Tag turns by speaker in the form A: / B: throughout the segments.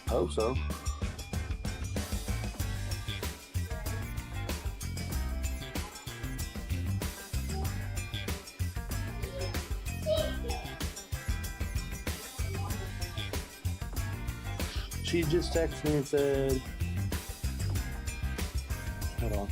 A: I hope so. She just texted me and said, hold on.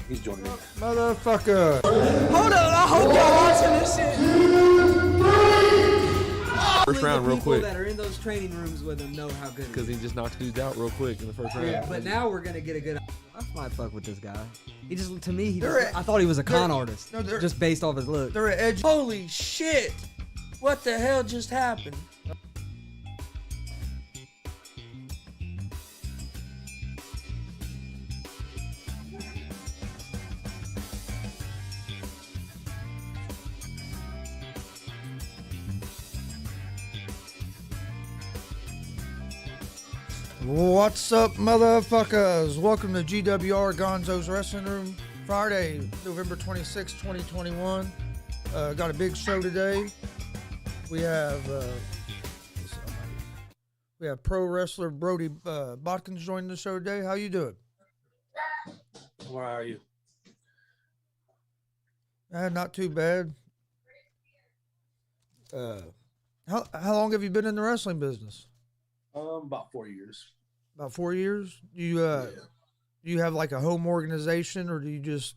A: He's joining me.
B: Motherfucker.
C: Hold on, I hope y'all watching this shit.
D: First round, real quick.
C: The people that are in those training rooms with him know how good it is.
D: Because he just knocked dudes out real quick in the first round.
C: Yeah, but now we're gonna get a good. I might fuck with this guy. He just, to me, I thought he was a con artist.
B: No,
C: just based off his look.
B: They're edge.
E: Holy shit! What the hell just happened?
B: What's up, motherfuckers? Welcome to G.W.R. Gonzo's Wrestling Room. Friday, November 26, 2021. Got a big show today. We have pro wrestler Brodie Bodkins joining the show today. How you doing?
A: Where are you?
B: Not too bad. How long have you been in the wrestling business?
A: About 4 years.
B: About 4 years. Do you have like a home organization, or do you just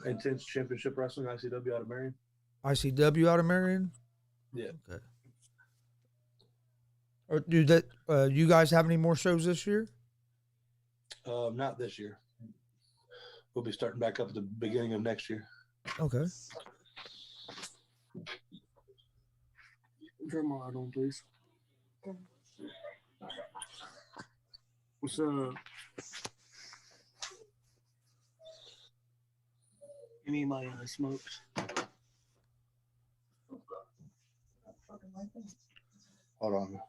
A: Intense Championship Wrestling, ICW out of Marion.
B: ICW out of Marion?
A: Yeah.
B: Okay. Or do that? You guys have any more shows this year?
A: Not this year. We'll be starting back up at the beginning of next year.
B: Okay.
F: Turn my light on, please. What's up? Give me my smokes.
A: Hold on.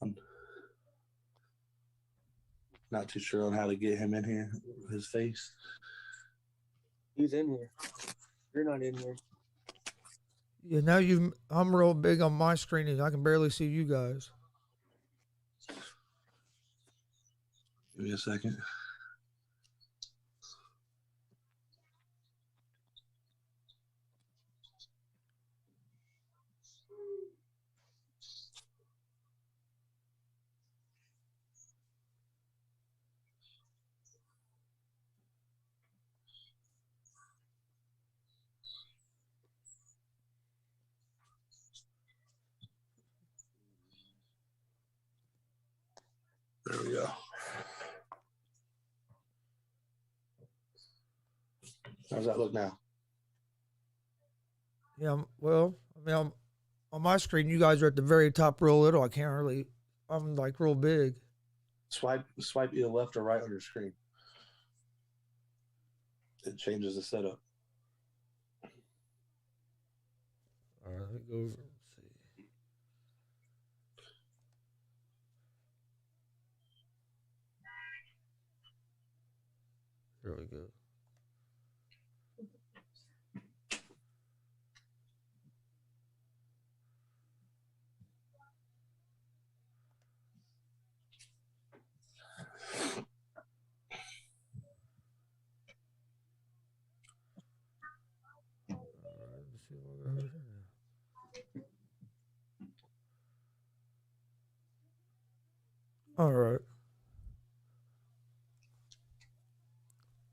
A: I'm not too sure on how to get him in here. His face.
F: He's in here. You're not in here.
B: Yeah. Now I'm real big on my screen, and I can barely see you guys.
A: Give me a second. How's that look now?
B: Yeah. Well, I mean, on my screen, you guys are at the very top, real little. I can't really. I'm like real big.
A: Swipe either left or right on your screen. It changes the setup.
B: All right, let me go over and see. There we go. All right.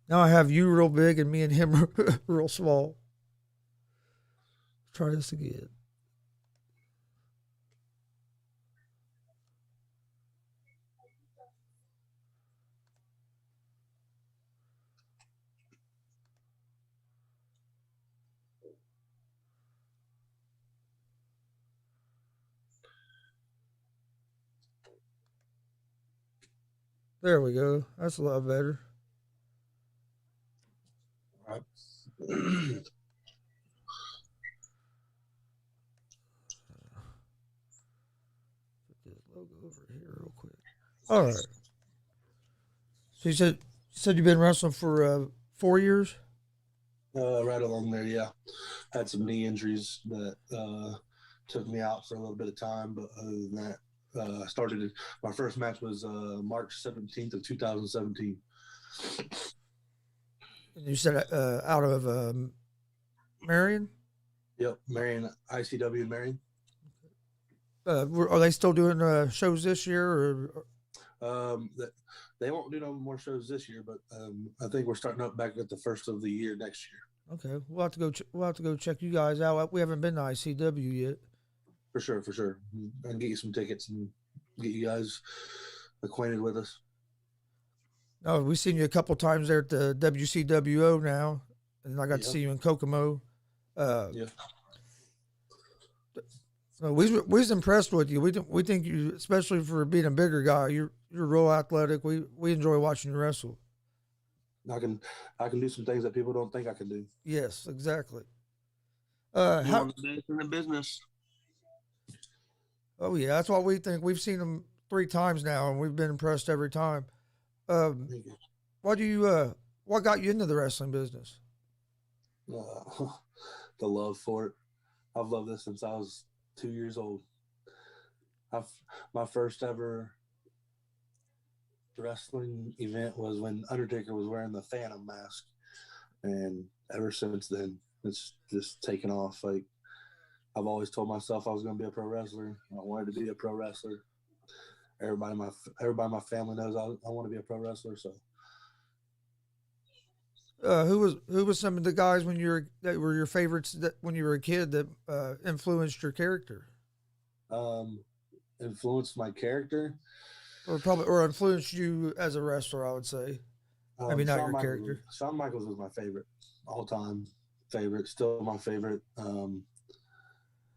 B: Now I have you real big and me and him real small. Try this again. There we go. That's a lot better.
A: All right.
B: Put this logo over here real quick. All right. So you said you've been wrestling for 4 years?
A: Right along there, yeah. Had some knee injuries that took me out for a little bit of time, but other than that, I started. My first match was March 17th of 2017.
B: And you said out of Marion?
A: Yep, Marion, ICW in Marion.
B: Are they still doing shows this year?
A: They won't do no more shows this year, but I think we're starting up back at the first of the year next year.
B: Okay, we'll have to go. We'll have to go check you guys out. We haven't been to ICW yet. For
A: sure. I can get you some tickets and get you guys acquainted with us.
B: Oh, we've seen you a couple times there at the WCWO now, and I got to see you in Kokomo.
A: Yeah.
B: So we was impressed with you. We think you, especially for being a bigger guy, you're real athletic. We enjoy watching you wrestle.
A: I can do some things that people don't think I can do.
B: Yes, exactly.
F: One of the best in the business.
B: Oh yeah, that's what we think. We've seen him 3 times now, and we've been impressed every time. What got you into the wrestling business?
A: The love for it. I've loved this since I was 2 years old. My first ever wrestling event was when Undertaker was wearing the Phantom mask, and ever since then, it's just taken off. Like, I've always told myself I was going to be a pro wrestler. I wanted to be a pro wrestler. Everybody in my family knows I want to be a pro wrestler. So,
B: who was some of the guys that were your favorites when you were a kid that influenced your character?
A: Influenced my character,
B: or influenced you as a wrestler, I would say. Maybe not your character.
A: Shawn Michaels was my favorite, all time favorite. Still my favorite.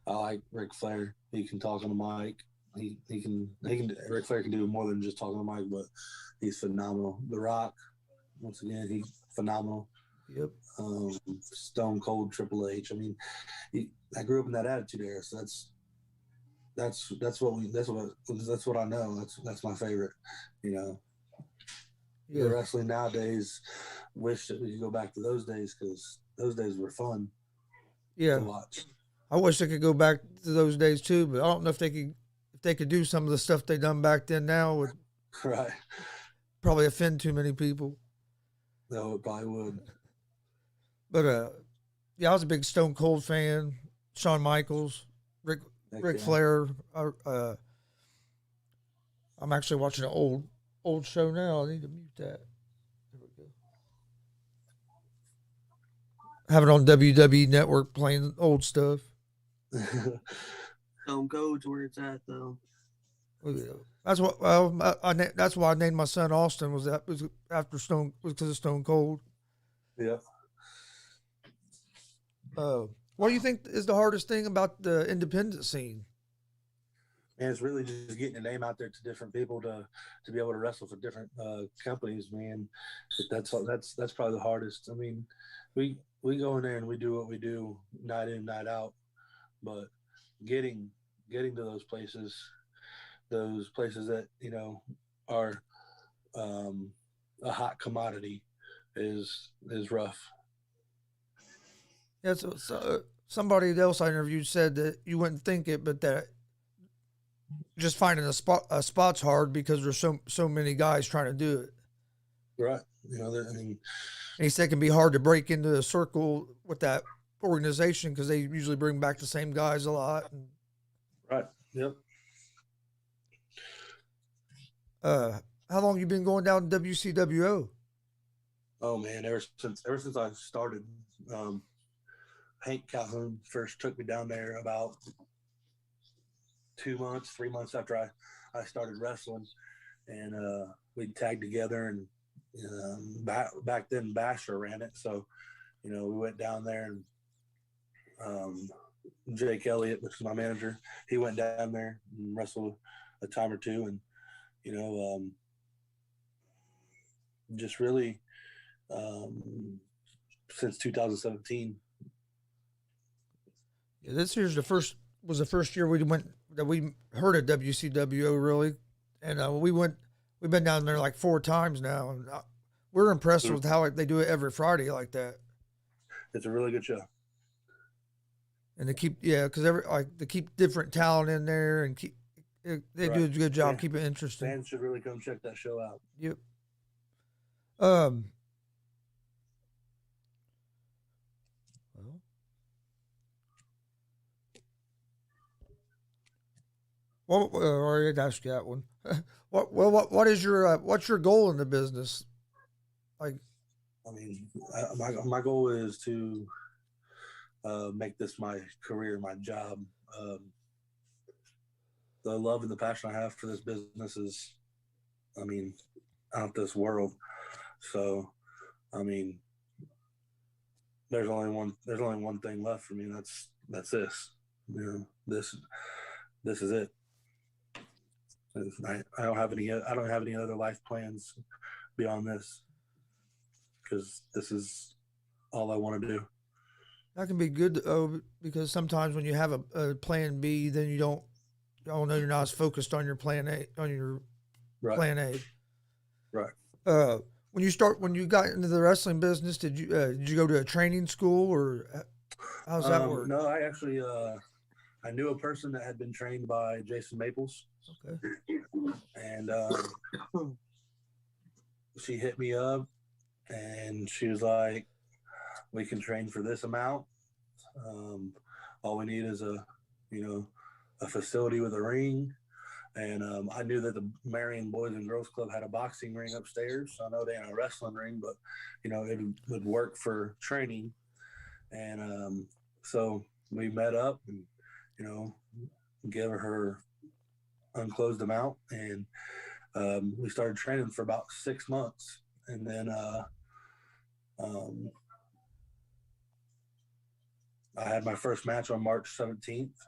A: I like Ric Flair. He can talk on the mic. Ric Flair can do more than just talk on the mic, but he's phenomenal. The Rock, once again, he's phenomenal.
B: Yep.
A: Stone Cold Triple H. I mean, I grew up in that Attitude Era, so that's what I know. That's my favorite. You know, the wrestling nowadays. Wish that we could go back to those days because those days were fun.
B: Yeah.
A: To watch.
B: I wish they could go back to those days too, but I don't know if they could do some of the stuff they done back then now would probably offend too many people.
A: No, it probably would.
B: But I was a big Stone Cold fan. Shawn Michaels, Ric Flair. I'm actually watching an old show now. I need to mute that. There we go. Have it on WWE Network playing old stuff.
F: Stone Cold's where it's at, though.
B: That's what. That's why I named my son Austin. Was after Stone? Was because of Stone Cold.
A: Yeah.
B: What do you think is the hardest thing about the independent scene?
A: And it's really just getting your name out there to different people to be able to wrestle for different companies, man. That's probably the hardest. I mean, we go in there and we do what we do night in, night out, but getting to those places that are a hot commodity is rough.
B: Yeah, so somebody else I interviewed said that you wouldn't think it, but that just finding a spot's hard because there's so many guys trying to do it.
A: Right. I mean,
B: and he said it can be hard to break into a circle with that organization because they usually bring back the same guys a lot.
A: Right. Yep.
B: How long you been going down to WCWO?
A: Oh man, ever since I started. Hank Calhoun first took me down there about 3 months after I started wrestling, and we tagged together. And back then Basher ran it, so we went down there, and Jake Elliott, which is my manager, he went down there and wrestled a time or two, and just really since 2017.
B: This year's was the first year we heard of WCWO really, and we've been down there like 4 times now, and we're impressed with how they do it every Friday like that.
A: It's a really good show,
B: and they keep they keep different talent in there, and they do a good job keeping it interesting.
A: Fans should really come check that show out.
B: Yep. Well, I already asked you that one. What is your what's your goal in the business? Like,
A: I mean, my goal is to make this my career, my job. The love and the passion I have for this business is, I mean, out this world. So, I mean, there's only one thing left for me. That's this. This is it. I don't have any other life plans beyond this, because this is all I want to do.
B: That can be good because sometimes when you have a plan B, then you don't know you're not as focused on your plan A plan A.
A: Right.
B: When you got into the wrestling business, did you go to a training school, or how's that work?
A: No, I actually I knew a person that had been trained by Jason Maples.
B: Okay.
A: And she hit me up, and she was like, "We can train for this amount. All we need is a facility with a ring." And I knew that the Marion Boys and Girls Club had a boxing ring upstairs. So I know they had a wrestling ring, but it would work for training. And so we met up and gave her unclosed amount, and we started training for about 6 months, and then I had my first match on March 17th,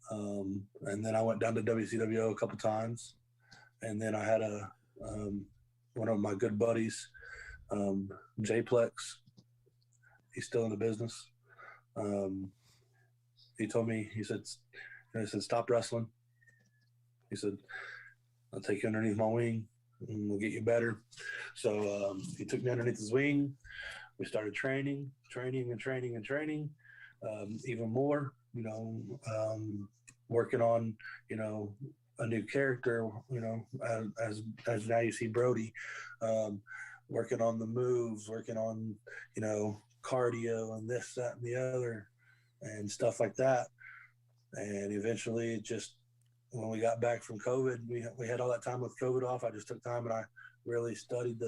A: and then I went down to WCWO a couple times, and then I had one of my good buddies, J-Plex. He's still in the business. He told me, he said, "Stop wrestling." He said, "I'll take you underneath my wing and we'll get you better." So he took me underneath his wing. We started training even more, working on, a new character, as now you see Brodie, working on the moves, working on, cardio and this, that, and the other and stuff like that. And eventually it just, when we got back from COVID, we had all that time with COVID off. I just took time and I really studied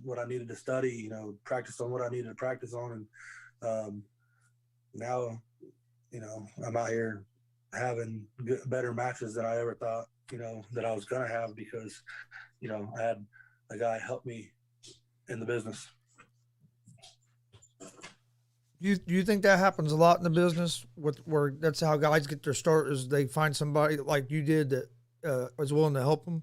A: what I needed to study, practiced on what I needed to practice on. And now, I'm out here having better matches than I ever thought, that I was going to have, because, I had a guy help me in the business.
B: Do you think that happens a lot in the business with where that's how guys get their start is they find somebody like you did that was willing to help them?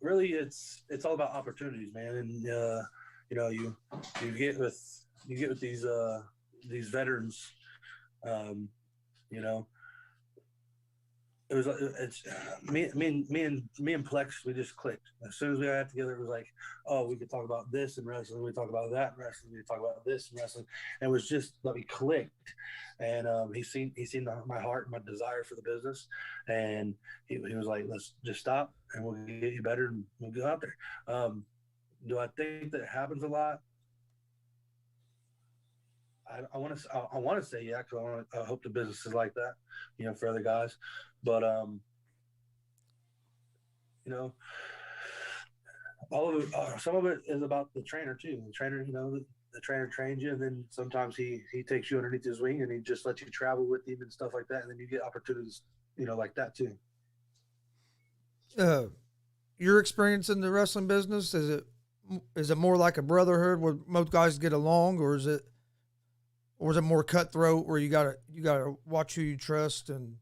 A: Really, it's all about opportunities, man. And you get with these veterans. Um, you know, it's me and Plex. We just clicked as soon as we got together. It was like, oh, we could talk about this in wrestling. We talk about that in wrestling. We talk about this in wrestling. And it was just like we clicked. And he's seen my heart and my desire for the business, and he was like, let's just stop and we'll get you better and we'll go out there. Do I think that happens a lot? I want to say yeah, because I hope the business is like that, for other guys. But all of it, some of it is about the trainer too. The trainer, the trainer trains you, and then sometimes he takes you underneath his wing and he just lets you travel with him and stuff like that, and then you get opportunities, like that too.
B: Your experience in the wrestling business, is it more like a brotherhood where most guys get along, or is it more cutthroat where you gotta watch who you trust? And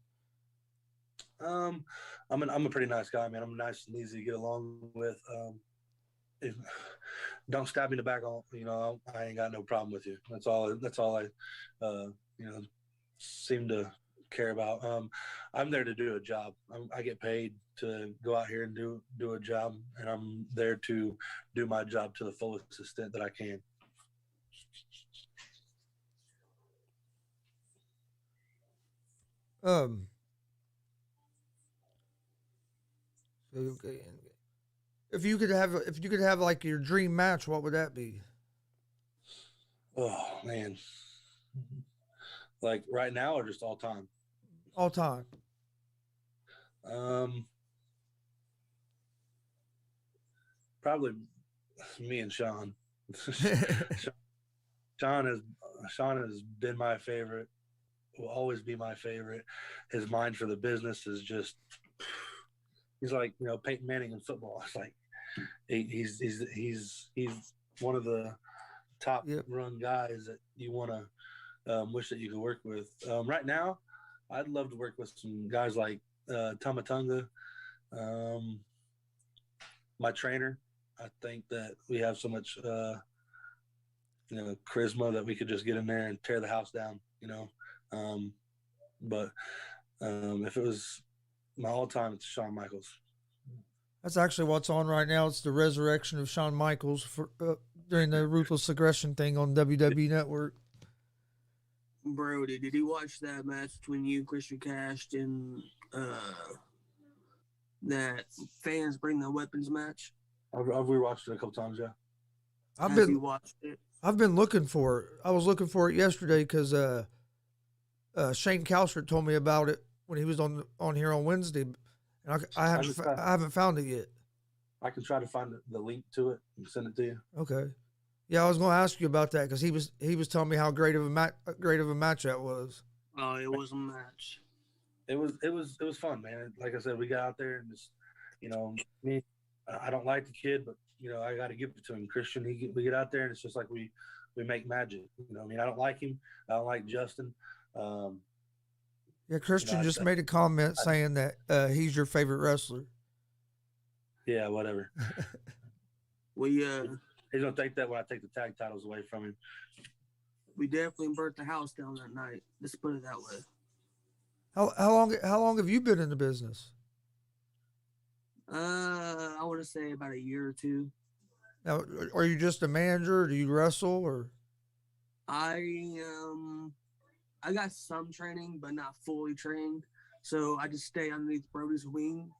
A: I'm a pretty nice guy, man. I'm nice and easy to get along with. Don't stab me in the back. I ain't got no problem with you. That's all I seem to care about. I'm there to do a job. I get paid to go out here and do a job, and I'm there to do my job to the fullest extent that I can.
B: Okay. If you could have like your dream match, what would that be?
A: Oh man, like right now or just all time?
B: All time.
A: Probably me and Sean. Sean has been my favorite. Will always be my favorite. His mind for the business is just. He's like Peyton Manning in football. It's like he's one of the top run guys that you want to wish that you could work with. Right now, I'd love to work with some guys like Tamatunga. My trainer, I think that we have so much charisma that we could just get in there and tear the house down. But if it was my all-time, it's Shawn Michaels.
B: That's actually what's on right now. It's the resurrection of Shawn Michaels during the Ruthless Aggression thing on WWE Network.
F: Brodie, did you watch that match between you, Christian Cash, and that fans bring their weapons match?
A: I've rewatched it a couple times. Yeah.
F: Have you watched it?
B: I've been looking for it. I was looking for it yesterday because Shane Calstert told me about it when he was on here on Wednesday, and I haven't found it yet.
A: I can try to find the link to it and send it to you.
B: Okay. Yeah, I was going to ask you about that because he was telling me how great of a match that was.
F: Oh, it was a match.
A: It was fun, man. Like I said, we got out there and just me. I don't like the kid, but I got to give it to him. Christian, we get out there and it's just like we make magic. I don't like him. I don't like Justin.
B: Yeah, Christian just made a comment saying that he's your favorite wrestler.
A: Yeah, whatever. He's gonna take that when I take the tag titles away from him.
F: We definitely burnt the house down that night. Let's put it that way.
B: How long have you been in the business?
F: I want to say about a year or two.
B: Now, are you just a manager? Or do you wrestle or?
F: I got some training, but not fully trained. So I just stay underneath Brodie's wing,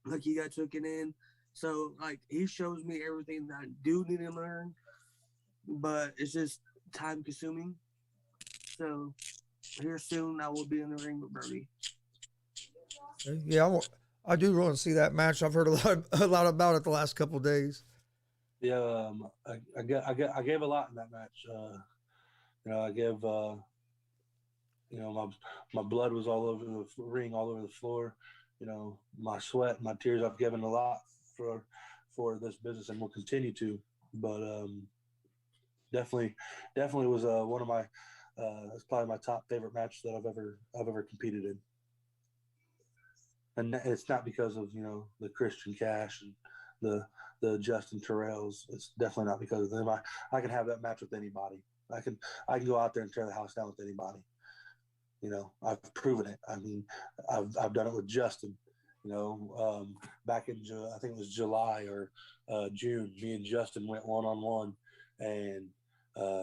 F: like he got taken in. So like he shows me everything that I do need to learn, but it's just time consuming. So here soon I will be in the ring with Brodie.
B: Yeah, I do want to see that match. I've heard a lot about it the last couple of days.
A: Yeah, I gave a lot in that match. I gave my blood was all over the ring, all over the floor. My sweat, my tears. I've given a lot for this business, and will continue to. But definitely was one of my. It's probably my top favorite match that I've ever competed in, and it's not because of the Christian Cash and the Justin Terrells. It's definitely not because of them. I can have that match with anybody. I can go out there and tear the house down with anybody. I've proven it. I mean, I've done it with Justin. Back in I think it was July or June. Me and Justin went 1-on-1, and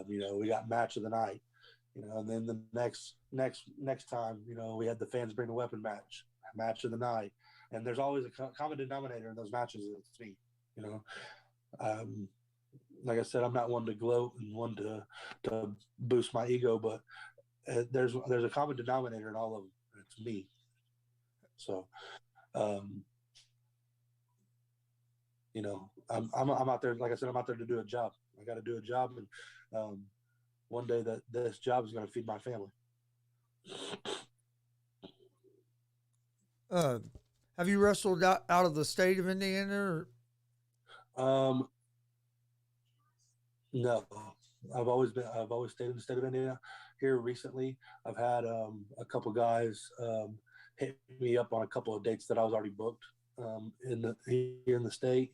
A: we got match of the night. And then the next time, we had the fans bring the weapon match of the night, and there's always a common denominator in those matches. It's me. Like I said, I'm not one to gloat and one to boost my ego, but there's a common denominator in all of them. And it's me. So, I'm out there. Like I said, I'm out there to do a job. I got to do a job, and one day that this job is going to feed my family.
B: Have you wrestled out of the state of Indiana? Or?
A: No, I've always stayed in the state of Indiana. Here recently, I've had a couple guys hit me up on a couple of dates that I was already booked here in the state.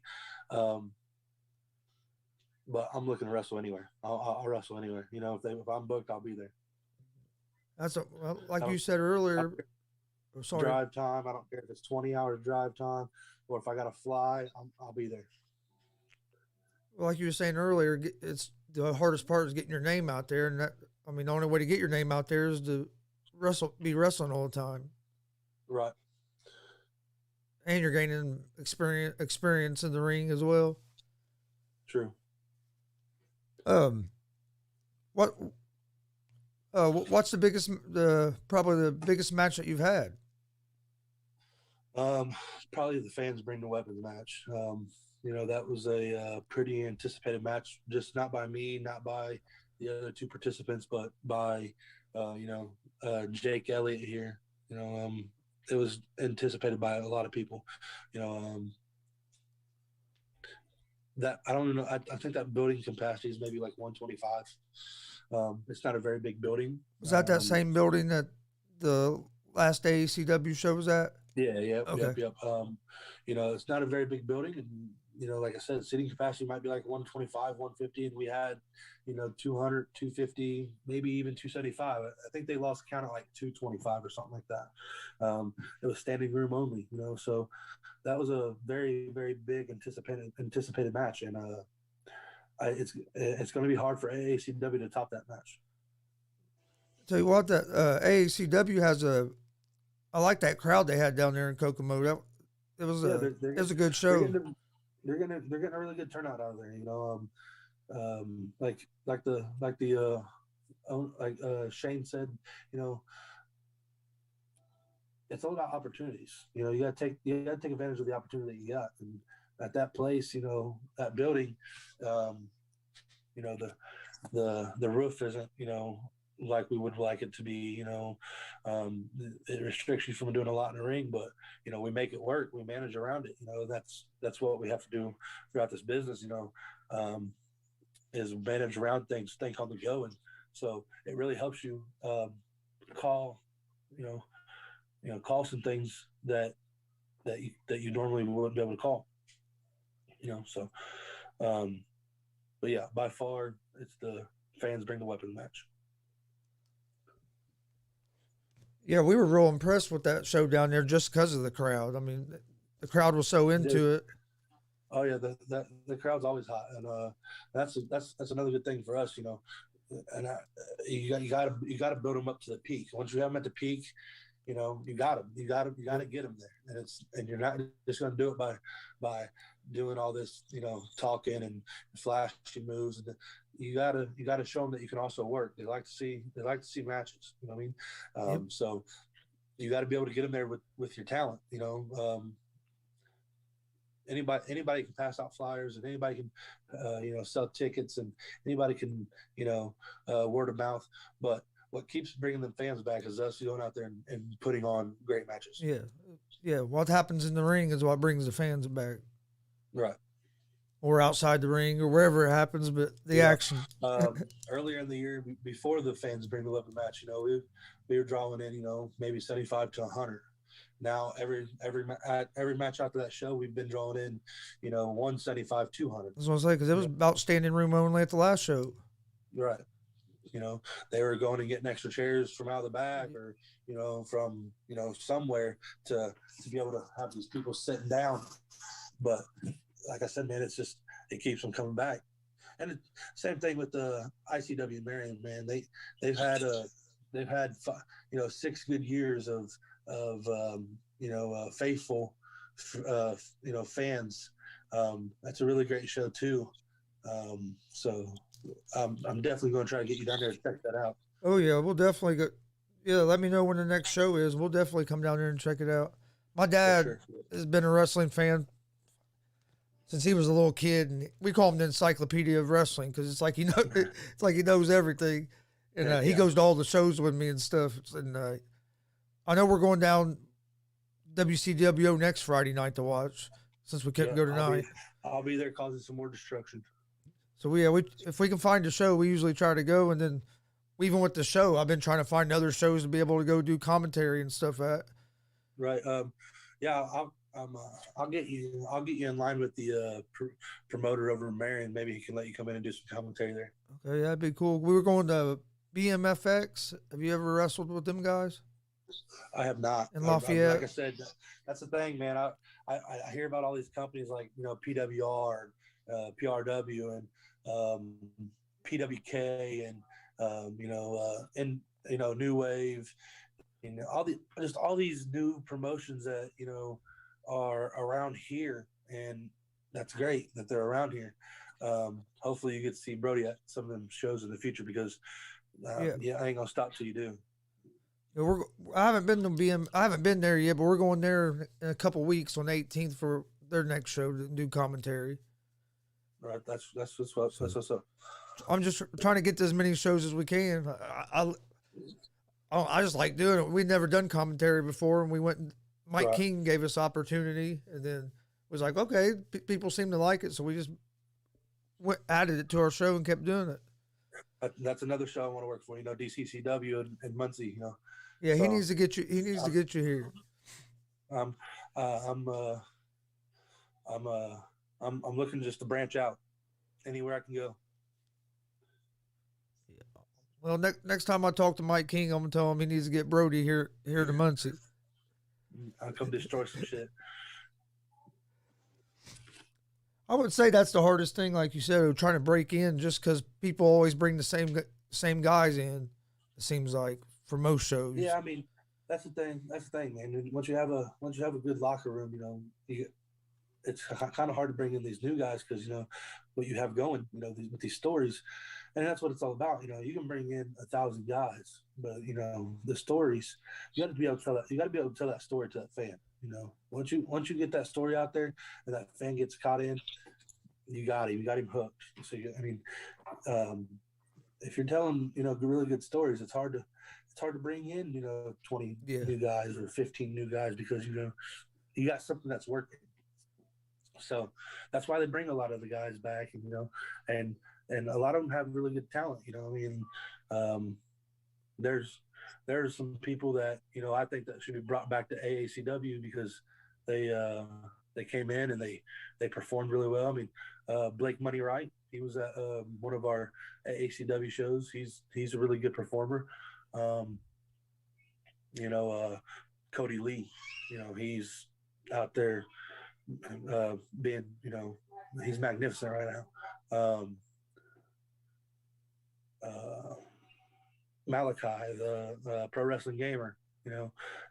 A: But I'm looking to wrestle anywhere. I'll wrestle anywhere. If I'm booked, I'll be there.
B: That's like you said earlier. Sorry.
A: Drive time. I don't care if it's 20 hours drive time or if I got to fly. I'll be there.
B: Like you were saying earlier, it's the hardest part is getting your name out there, and the only way to get your name out there is to be wrestling all the time. Right. And you're gaining experience in the ring as well.
A: True.
B: What's probably the biggest match that you've had?
A: Probably the fans bring the weapons match. That was a pretty anticipated match, just not by me, not by the other two participants, but by Jake Elliott here. It was anticipated by a lot of people. That I don't know. I think that building capacity is maybe like 125. It's not a very big building.
B: Was that same building that the last AACW show was at?
A: Yeah.
B: Okay.
A: Yep. It's not a very big building, and like I said, seating capacity might be like 125, 150, and we had 200, 250, maybe even 275. I think they lost count at like 225 or something like that. It was standing room only, so that was a very, very big anticipated match, and it's going to be hard for AACW to top that match.
B: Tell you what, that AACW has I like that crowd they had down there in Kokomo. It was a good show.
A: They're getting a really good turnout out of there. Like Shane said, it's all about opportunities. You gotta take advantage of the opportunity that you got. And at that place, that building, the roof isn't, like we would like it to be. It restricts you from doing a lot in the ring, but we make it work. We manage around it. That's what we have to do throughout this business. Is manage around things, think on the go, and so it really helps you call some things that you normally wouldn't be able to call. But yeah, by far it's the fans bring the weapon match.
B: Yeah, we were real impressed with that show down there just because of the crowd. The crowd was so into it.
A: Oh yeah, the crowd's always hot, and that's another good thing for us, And you got to build them up to the peak. Once you have them at the peak, you got to get them there, and you're not just going to do it by doing all this, talking and flashy moves. And you got to show them that you can also work. They like to see matches. You know what I mean? Yep. So you got to be able to get them there with your talent. Anybody can pass out flyers, and anybody can sell tickets, and anybody can word of mouth. But what keeps bringing the fans back is us going out there and putting on great matches.
B: Yeah. What happens in the ring is what brings the fans back.
A: Right.
B: or outside the ring or wherever it happens, but the
A: Yeah.
B: action.
A: Earlier in the year, before the fans bring the weapon match, we were drawing in, maybe 75 to 100. Now every match after that show, we've been drawing in, 175, 200.
B: I was gonna say because it was about standing room only at the last show.
A: Right. They were going and getting extra chairs from out of the back or, from, somewhere to be able to have these people sitting down. But like I said, man, it keeps them coming back. And same thing with the ICW Marion, man. They've had 6 good years of faithful, fans. That's a really great show too. So I'm definitely going to try to get you down there to check that out.
B: Oh yeah, we'll definitely go. Yeah, let me know when the next show is. We'll definitely come down there and check it out. My dad has been a wrestling fan since he was a little kid, and we call him the Encyclopedia of Wrestling because it's like he knows everything, and he goes to all the shows with me and stuff. And I know we're going down WCWO next Friday night to watch since we couldn't go tonight.
A: I'll be there causing some more destruction.
B: So if we can find a show, we usually try to go, and then even with the show, I've been trying to find other shows to be able to go do commentary and stuff at.
A: Right. I'll get you in line with the promoter over in Marion. Maybe he can let you come in and do some commentary there.
B: Okay, that'd be cool. We were going to BMFX. Have you ever wrestled with them guys?
A: I have not.
B: In Lafayette.
A: Like I said, that's the thing, man. I hear about all these companies like PWR, PRW, and PWK, and New Wave, all these new promotions that are around here, and that's great that they're around here. Hopefully, you get to see Brodie at some of them shows in the future because I ain't gonna stop till you do.
B: I haven't been there yet, but we're going there in a couple weeks on the 18th for their next show to do commentary.
A: Right, that's what's up.
B: I'm just trying to get to as many shows as we can. I just like doing it. We'd never done commentary before, and we went. Mike King gave us opportunity, and then was like, okay, people seem to like it, so we just added it to our show and kept doing it.
A: That's another show I want to work for. DCCW and Muncie.
B: Yeah, so, he needs to get you. He needs to get you here.
A: I'm looking just to branch out anywhere I can go.
B: Well, next time I talk to Mike King, I'm gonna tell him he needs to get Brodie here to Muncie.
A: I'll come destroy some shit.
B: I would say that's the hardest thing, like you said, trying to break in, just because people always bring the same guys in. It seems like for most shows.
A: Yeah, I mean that's the thing. That's the thing, man. Once you have a good locker room, it's kind of hard to bring in these new guys because what you have going, with these stories, and that's what it's all about. You can bring in 1,000 guys, but the stories, you got to be able to tell that. You got to be able to tell that story to that fan. Once you get that story out there and that fan gets caught in, you got him hooked. So if you're telling really good stories, it's hard to bring in 20 new guys or 15 new guys because you got something that's working. So that's why they bring a lot of the guys back, and a lot of them have really good talent. There's some people that I think that should be brought back to AACW because they came in and they performed really well. I mean, Blake Money Wright, he was at one of our AACW shows. He's a really good performer. Cody Lee, he's out there being, he's magnificent right now. Malachi, the pro wrestling gamer,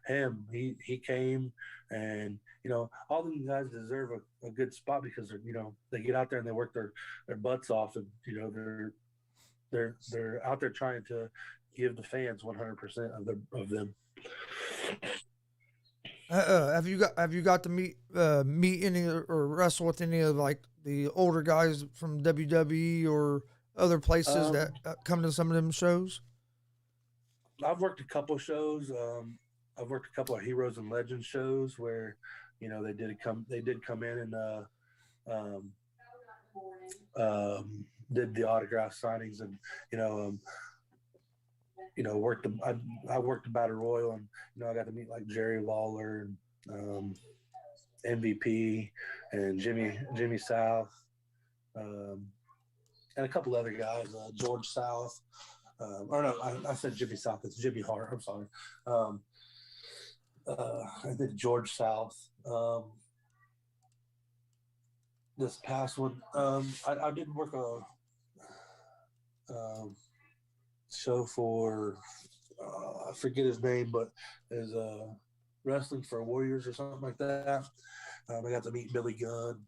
A: him, he came, and all these guys deserve a good spot because they get out there and they work their butts off, and they're out there trying to give the fans 100% of them.
B: Have you got to meet any or wrestle with any of like the older guys from WWE or other places that come to some of them shows?
A: I've worked a couple of shows. I've worked a couple of Heroes and Legends shows where they did come in and did the autograph signings, and worked. I worked the Battle Royal, and I got to meet like Jerry Lawler and MVP and Jimmy South, and a couple other guys, George South. Or no, I said Jimmy South. It's Jimmy Hart. I'm sorry. I did George South. This past one, I did work a show for I forget his name, but is Wrestling for Warriors or something like that. I got to meet Billy Gunn,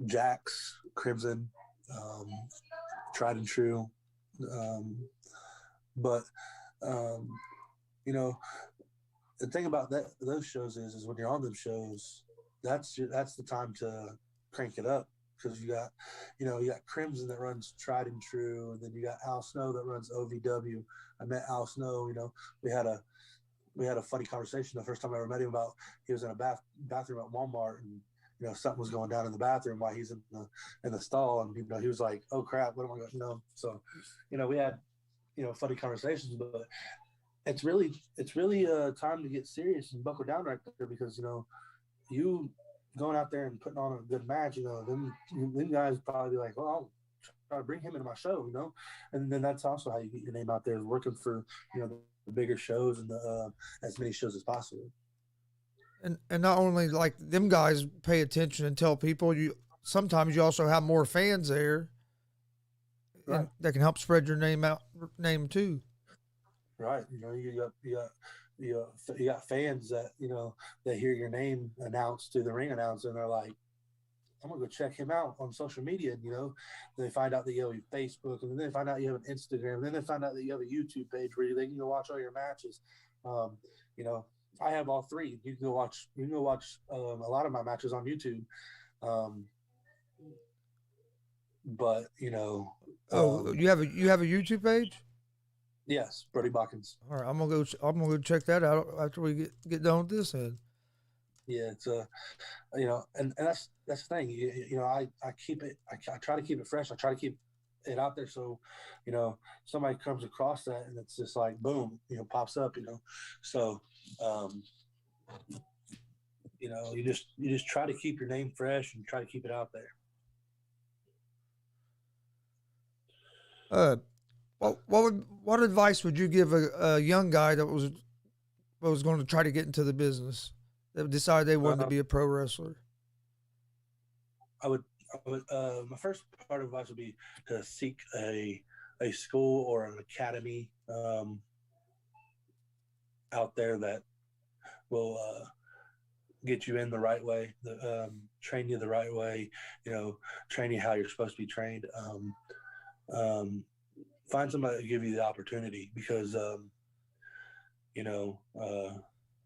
A: Jax, Crimson, Tried and True. But the thing about those shows is when you're on those shows, that's the time to crank it up, because you got Crimson that runs Tried and True, and then you got Al Snow that runs OVW. I met Al Snow. We had a funny conversation the first time I ever met him about he was in a bathroom at Walmart, and something was going down in the bathroom while he's in the stall, and he was like, "Oh crap, what am I going?" So we had funny conversations, but it's really time to get serious and buckle down right there, because you going out there and putting on a good match, then guys probably be like, "Well, I'll try to bring him into my show," and then that's also how you get your name out there, working for the bigger shows and as many shows as possible.
B: And not only like them guys pay attention and tell people, sometimes you also have more fans there, right, that can help spread your name too.
A: Right. You got fans that they hear your name announced to the ring announcer, and they're like, "I'm gonna go check him out on social media." And they find out that you have Facebook, and then they find out you have an Instagram, and then they find out that you have a YouTube page where they can go watch all your matches. I have all three. You can go watch a lot of my matches on YouTube. But you
B: have a YouTube page?
A: Yes, Brodie Bodkins.
B: All right, I'm gonna go check that out after we get done with this end.
A: Yeah, it's and that's the thing. I keep it. I try to keep it fresh. I try to keep it out there, so somebody comes across that and it's just like boom, pops up. So you just try to keep your name fresh and try to keep it out
B: there. What advice would you give a young guy that was going to try to get into the business, that decided they wanted to be a pro wrestler?
A: I would my first part of advice would be to seek a school or an academy out there that will get you in the right way, train you the right way, train you how you're supposed to be trained. Find somebody to give you the opportunity, because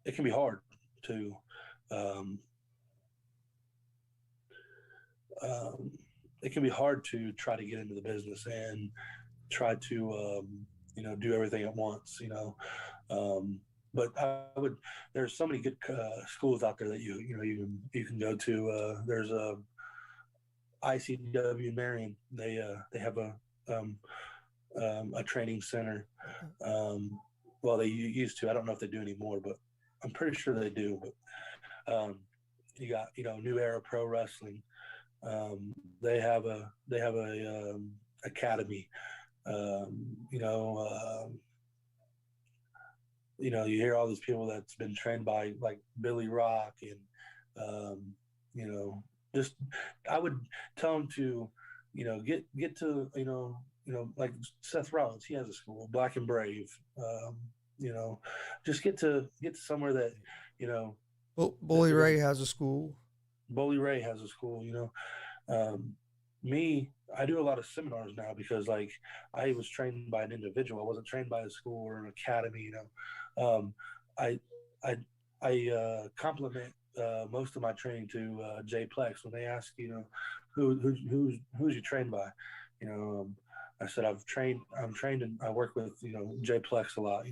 A: it can be hard to try to get into the business and try to do everything at once. But there's so many good schools out there that you can go to. There's a ICW in Marion. They have a training center. Well, they used to. I don't know if they do anymore, but I'm pretty sure they do. But you got New Era Pro Wrestling. They have a academy. You hear all these people that's been trained by like Billy Rock, and just I would tell them to get to like Seth Rollins. He has a school, Black and Brave. Just get to somewhere that
B: Bully Ray has a school.
A: Bully Ray has a school. Me, I do a lot of seminars now, because like I was trained by an individual. I wasn't trained by a school or an academy. I compliment most of my training to Jay Plex when they ask who's you trained by. I said I'm trained and I work with Jay Plex a lot.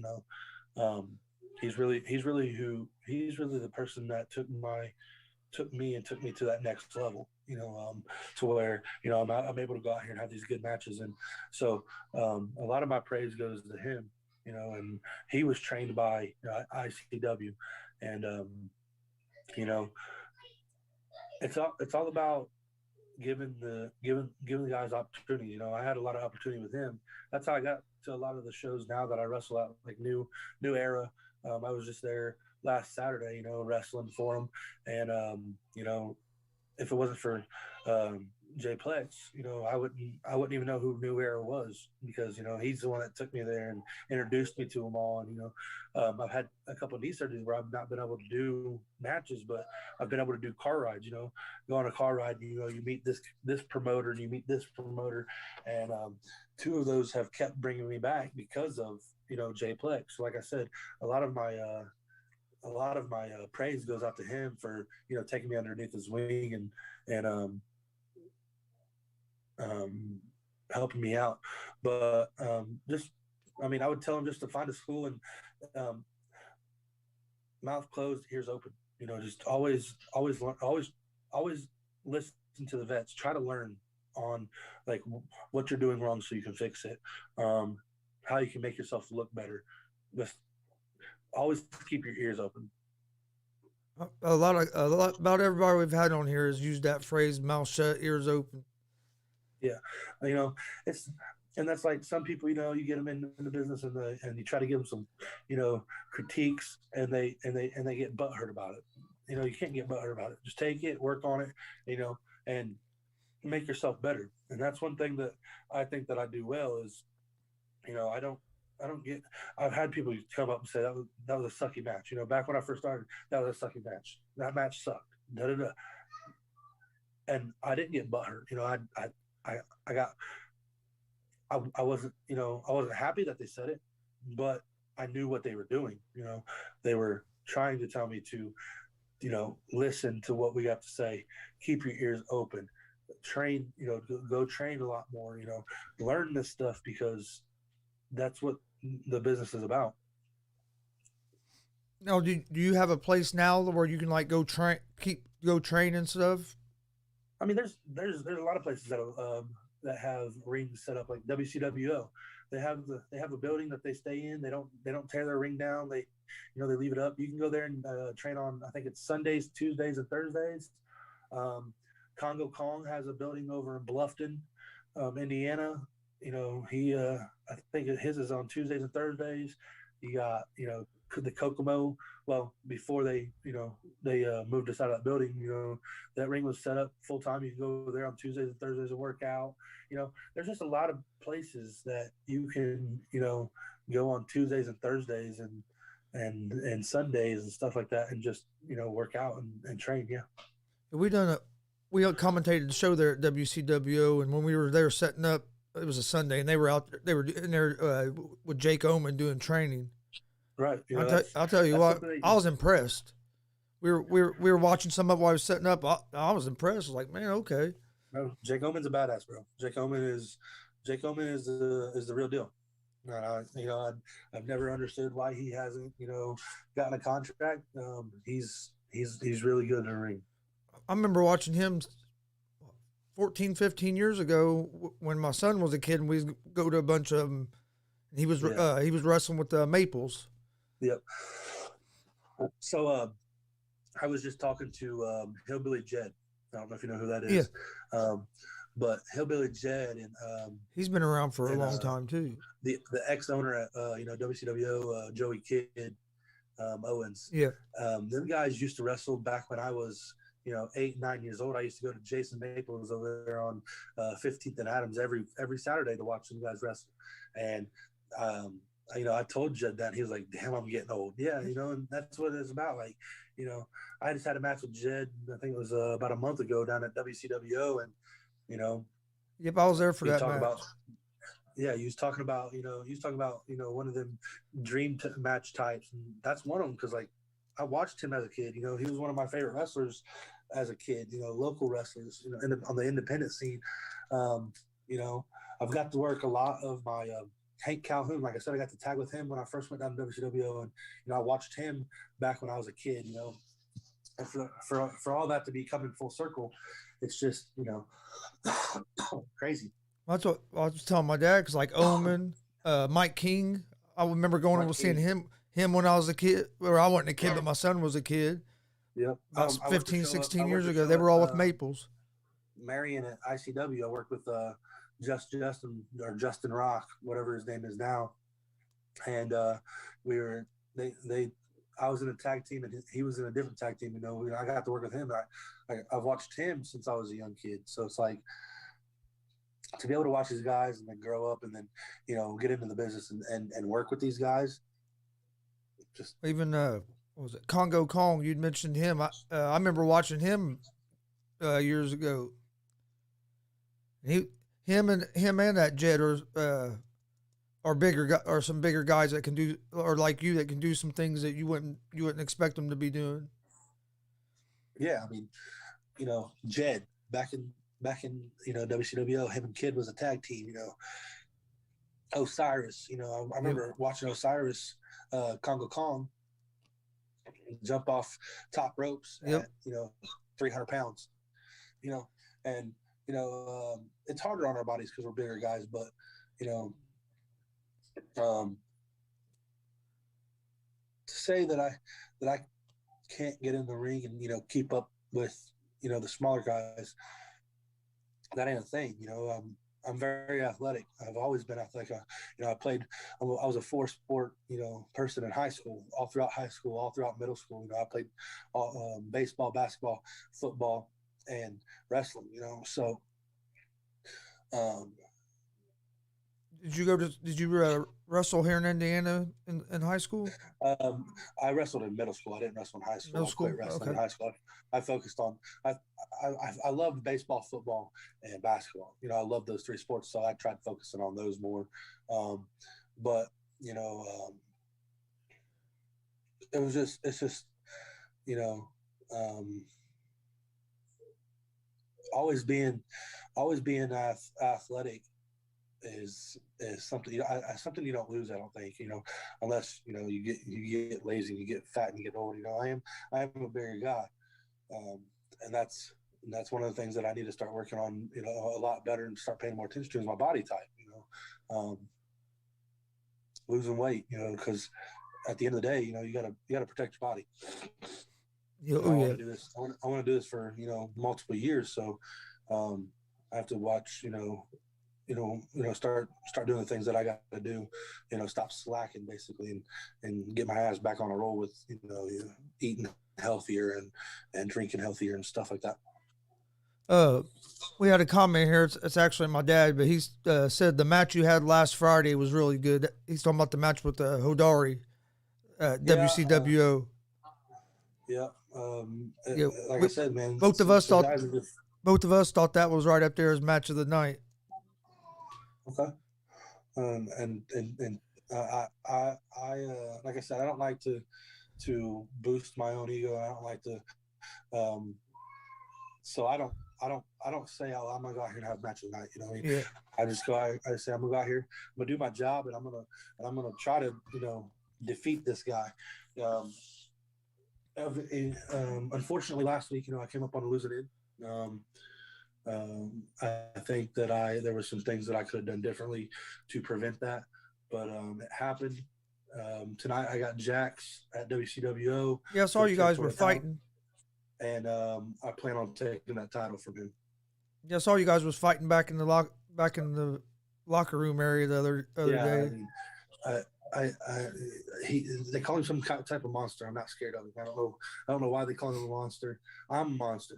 A: He's really the person that took me to that next level. to where, I'm able to go out here and have these good matches. And so a lot of my praise goes to him, and he was trained by ICW. And, it's all about giving the guys opportunity. I had a lot of opportunity with him. That's how I got to a lot of the shows now that I wrestle at, like New Era. I was just there last Saturday, wrestling for him. And, if it wasn't for Jay Plex, I wouldn't even know who New Era was, because he's the one that took me there and introduced me to them all. And I've had a couple of knee surgeries where I've not been able to do matches, but I've been able to do car rides. Go on a car ride, you meet this promoter and you meet this promoter, and two of those have kept bringing me back because of Jay Plex. So like I said, a lot of my praise goes out to him for taking me underneath his wing and helping me out. But I would tell him just to find a school and mouth closed, ears open. Just always learn, always listen to the vets. Try to learn on like what you're doing wrong so you can fix it. How you can make yourself look better. Just always keep your ears open.
B: A lot about everybody we've had on here has used that phrase, mouth shut, ears open.
A: Yeah. And that's like some people, you get them in the business and you try to give them some, critiques and they get butthurt about it. You can't get butthurt about it. Just take it, work on it, and make yourself better. And that's one thing that I think that I do well is, I've had people come up and say that was a sucky match. Back when I first started, that was a sucky match. That match sucked. Da, da, da. And I didn't get butthurt. I wasn't happy that they said it, but I knew what they were doing. They were trying to tell me to, listen to what we have to say, keep your ears open, train, go train a lot more, learn this stuff, because that's what the business is about.
B: Now, do you have a place now where you can like go train and stuff?
A: I mean, there's a lot of places that have rings set up, like WCWO. They have a building that they stay in. They don't tear their ring down. They leave it up. You can go there and train on, I think it's Sundays, Tuesdays, and Thursdays. Congo Kong has a building over in Bluffton, Indiana. He I think his is on Tuesdays and Thursdays. You got the Kokomo. Well, before they moved us out of that building, that ring was set up full time. You can go there on Tuesdays and Thursdays and work out. There's just a lot of places that you can go on Tuesdays and Thursdays and Sundays and stuff like that, and just work out and train. Yeah,
B: we commentated the show there at WCWO, and when we were there setting up, it was a Sunday, and they were in there with Jake Oman doing training.
A: Right.
B: I'll tell you what, I was impressed. We were watching some of it while I was setting up. I was impressed. I was like, man, okay.
A: No, Jake Oman's a badass, bro. Jake Oman is the real deal. And I've never understood why he hasn't gotten a contract. He's really good in the ring.
B: I remember watching him 14, 15 years ago when my son was a kid, and we go to a bunch of them. He was wrestling with the Maples.
A: Yep. So I was just talking to Hillbilly Jed. I don't know if you know who that is. Yeah. But Hillbilly Jed, and
B: he's been around for a long time too.
A: The ex-owner at WCWO, Joey Kidd Owens.
B: Yeah.
A: Them guys used to wrestle back when I was 8, 9 years old. I used to go to Jason Maples over there on 15th and Adams every Saturday to watch some guys wrestle. And I told Jed that. He was like, damn, I'm getting old. Yeah, and that's what it's about. Like, I just had a match with Jed, I think it was about a month ago down at WCWO, and
B: yep, I was there for that match.
A: He was talking about one of them dream match types, and that's one of them, because like I watched him as a kid. He was one of my favorite wrestlers as a kid. Local wrestlers. On the independent scene. I've got to work a lot of my Hank Calhoun. Like I said, I got to tag with him when I first went down to WCWO, and I watched him back when I was a kid. And for all that to be coming full circle, it's just crazy.
B: That's what I was telling my dad, because like Omen, Mike King, I remember going
A: Mike
B: and seeing
A: King.
B: him when I was a kid, or I wasn't a kid, but my son was a kid.
A: Yep.
B: About
A: I worked
B: 15,
A: the show up-
B: 16
A: I
B: years
A: worked the
B: ago.
A: show
B: They
A: at,
B: were all with Maples.
A: Marion at ICW. I worked with Justin Rock, whatever his name is now, and I was in a tag team and he was in a different tag team. I got to work with him. I've watched him since I was a young kid, so it's like to be able to watch these guys and then grow up and then get into the business and work with these guys. Just
B: even what was it, Congo Kong? You'd mentioned him. I remember watching him years ago. Him and that Jed are bigger are some bigger guys that can do, or like you, that can do some things that you wouldn't expect them to be doing.
A: Yeah, I mean, Jed back in WCWO, him and Kid was a tag team. Osiris. I remember watching Osiris, Congo Kong, jump off top ropes at 300 pounds. And it's harder on our bodies because we're bigger guys, but to say that I can't get in the ring and keep up with the smaller guys, that ain't a thing. I'm very athletic. I've always been athletic. I was a four-sport person in high school, all throughout high school, all throughout middle school. I played baseball, basketball, football, and wrestling. So
B: Did you wrestle here in Indiana in high school?
A: I wrestled in middle school. I didn't wrestle in high school.
B: Middle school?
A: I quit wrestling in
B: Okay.
A: high school. I focused on I loved baseball, football, and basketball. I love those three sports, so I tried focusing on those more. But it's just always being athletic is something something you don't lose. I don't think unless you get lazy, you get fat, and you get old. I am a bigger guy, and that's one of the things that I need to start working on a lot better and start paying more attention to is my body type. Losing weight, because at the end of the day, you gotta protect your body. I want to do this. I want to do this for multiple years. So I have to watch. Start doing the things that I got to do. Stop slacking basically, and get my ass back on a roll with eating healthier and drinking healthier and stuff like that.
B: We had a comment here. It's actually my dad, but he said the match you had last Friday was really good. He's talking about the match with Hodari, WCWO.
A: Yeah. I said, man,
B: both of us thought that was right up there as match of the night.
A: Okay. And I like I said, I don't like to boost my own ego. I don't like to, so I don't say, oh, I'm gonna go out here and have a match of the night.
B: Yeah.
A: I just go. I say I'm gonna go out here. I'm gonna do my job, and I'm gonna try to defeat this guy. Unfortunately, last week, I came up on a losing end. I think that there were some things that I could have done differently to prevent that, but it happened. Tonight I got Jax at WCWO.
B: Yeah, I saw you guys were fighting.
A: And I plan on taking that title from him.
B: Yeah, I saw you guys was fighting back in the locker room area the other day.
A: They call him some type of monster. I'm not scared of him. I don't know why they call him a monster. I'm a monster.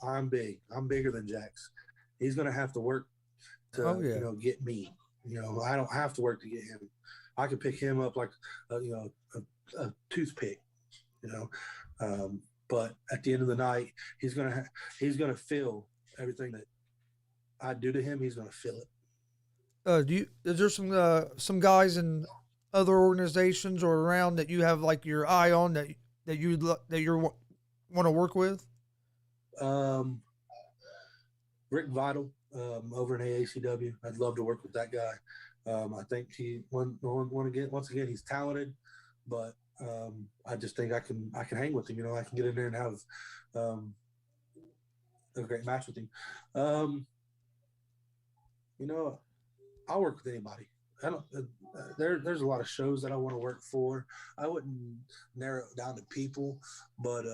A: I'm big. I'm bigger than Jax. He's gonna have to work to get me. I don't have to work to get him. I can pick him up like a toothpick. But at the end of the night, he's gonna feel everything that I do to him. He's gonna feel it.
B: Is there some guys in other organizations or around that you have like your eye on that you want to work with?
A: Rick Vital over in AACW. I'd love to work with that guy. I think once again he's talented, but I just think I can hang with him. You know, I can get in there and have a great match with him. You know, I'll work with anybody. I don't. There's a lot of shows that I want to work for. I wouldn't narrow it down to people, but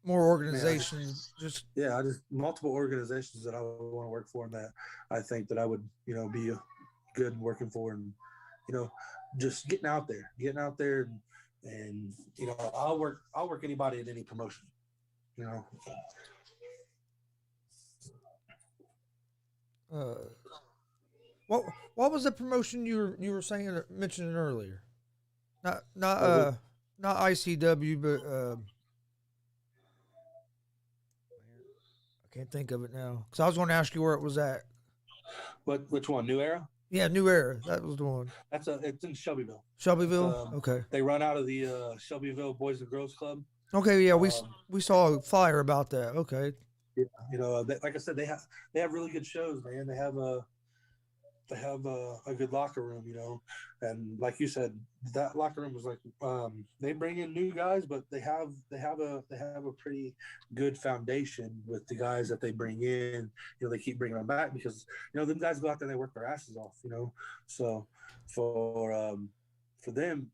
B: More organizations,
A: I just multiple organizations that I would want to work for, and that I think that I would, be good working for, and just getting out there, and I'll work anybody at any promotion, you know.
B: What was the promotion you were saying mentioning earlier? Not ICW, but I can't think of it now. Because I was going to ask you where it was at.
A: Which one? New Era?
B: Yeah, New Era. That was the one.
A: It's in Shelbyville.
B: Shelbyville. Okay.
A: They run out of the Shelbyville Boys and Girls Club.
B: Okay. Yeah, we saw a flyer about that. Okay.
A: Yeah, like I said, they have really good shows, man. They have a good locker room, and like you said, that locker room was like they bring in new guys, but they have a pretty good foundation with the guys that they bring in. They keep bringing them back because them guys go out there and they work their asses off. So for them,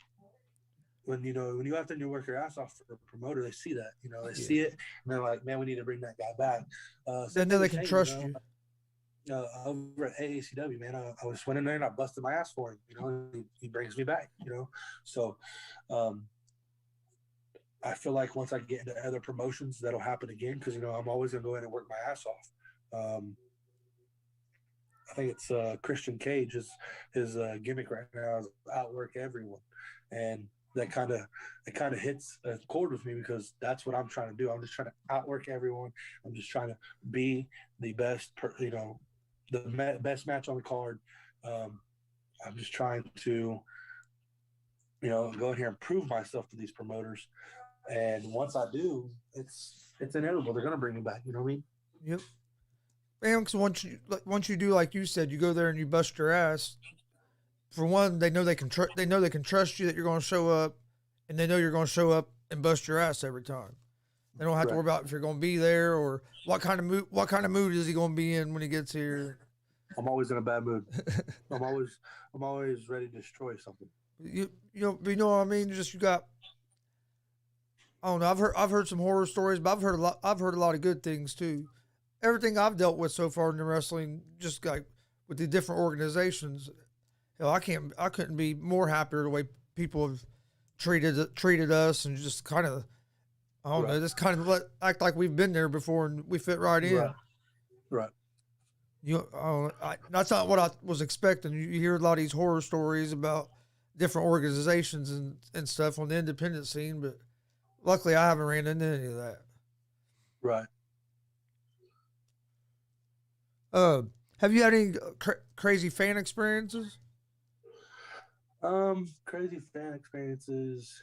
A: when you go out there and you work your ass off for a promoter, they see that. They see it and they're like, man, we need to bring that guy back.
B: They know they can trust you.
A: Over at AACW, man, I was went in there and I busted my ass for him. And he brings me back. So I feel like once I get into other promotions, that'll happen again because I'm always gonna go in and work my ass off. I think it's Christian Cage. His gimmick right now is outwork everyone, and that kind of hits a chord with me because that's what I'm trying to do. I'm just trying to outwork everyone. I'm just trying to be the best, the best match on the card. I'm just trying to, go in here and prove myself to these promoters. And once I do, it's inevitable. They're going to bring me back. You know what I mean?
B: Yep. And because once you do, like you said, you go there and you bust your ass. For one, they know they can trust you that you're going to show up, and they know you're going to show up and bust your ass every time. They don't have to worry about if you're going to be there or what kind of mood is he going to be in when he gets here.
A: I'm always in a bad mood. I'm always ready to destroy something.
B: You know what I mean? Just you got. I don't know. I've heard some horror stories, but I've heard a lot of good things too. Everything I've dealt with so far in the wrestling, just like with the different organizations, I couldn't be more happier the way people have treated us and just kind of, I don't know, just kind of act like we've been there before and we fit right in.
A: Right.
B: That's not what I was expecting. You hear a lot of these horror stories about different organizations and stuff on the independent scene, but luckily I haven't ran into any of that.
A: Right.
B: Have you had any crazy fan experiences?
A: Crazy fan experiences.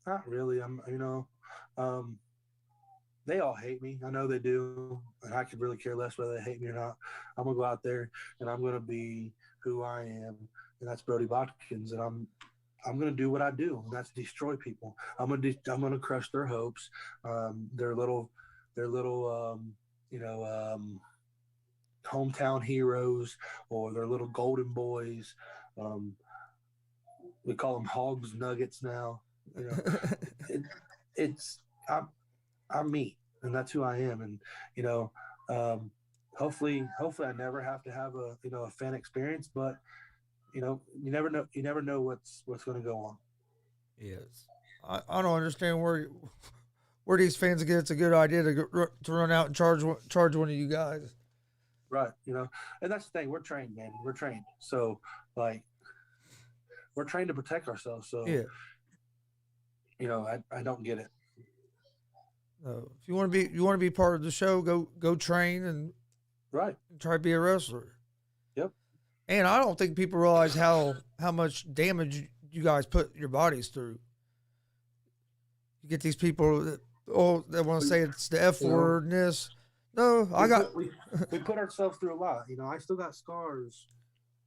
A: Not really. They all hate me. I know they do, and I could really care less whether they hate me or not. I'm gonna go out there and I'm gonna be who I am, and that's Brodie Bodkins, and I'm gonna do what I do, and that's destroy people. I'm gonna crush their hopes, their little hometown heroes or their little golden boys. We call them hogs nuggets now. I'm me, and that's who I am. And hopefully I never have to have a fan experience, but you never know what's going to go on.
B: Yes, I don't understand where these fans get it's a good idea to run out and charge one of you guys.
A: Right, and that's the thing. We're trained, man. We're trained, so like we're trained to protect ourselves. So
B: yeah,
A: I don't get it.
B: If you want to be part of the show, go train and try to be a wrestler.
A: Yep.
B: And I don't think people realize how much damage you guys put your bodies through. You get these people that want to say it's the F word and this. No,
A: we put ourselves through a lot. I still got scars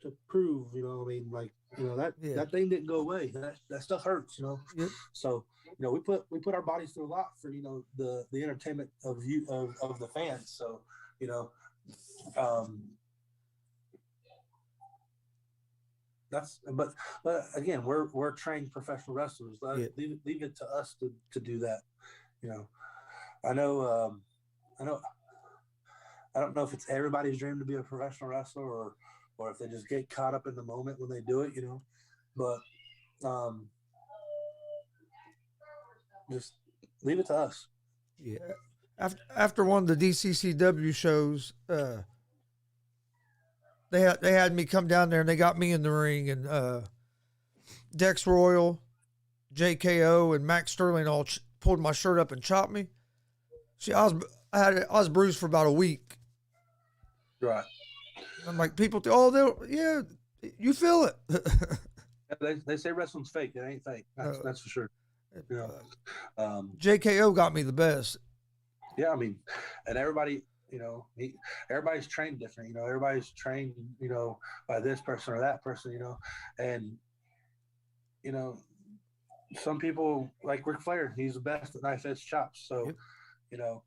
A: to prove. You know, I mean, like, you know, that thing didn't go away. That stuff hurts. You know, so you know, we put our bodies through a lot for, you know, the entertainment of you of the fans. So, you know, that's but again, we're trained professional wrestlers. Leave it to us to do that. You know, I know I know I don't know if it's everybody's dream to be a professional wrestler, or if they just get caught up in the moment when they do it, you know. But just leave it to us.
B: Yeah. After one of the DCCW shows, they had me come down there and they got me in the ring, and Dex Royal, JKO, and Max Sterling all pulled my shirt up and chopped me. See, I was bruised for about a week.
A: Right.
B: I'm like, people, you feel it.
A: They say wrestling's fake. It ain't fake. That's for sure. You know,
B: JKO got me the best.
A: Yeah, I mean, and everybody, you know, everybody's trained different. You know, everybody's trained, you know, by this person or that person. You know, and you know, some people like Ric Flair. He's the best at knife edge chops. So, you know.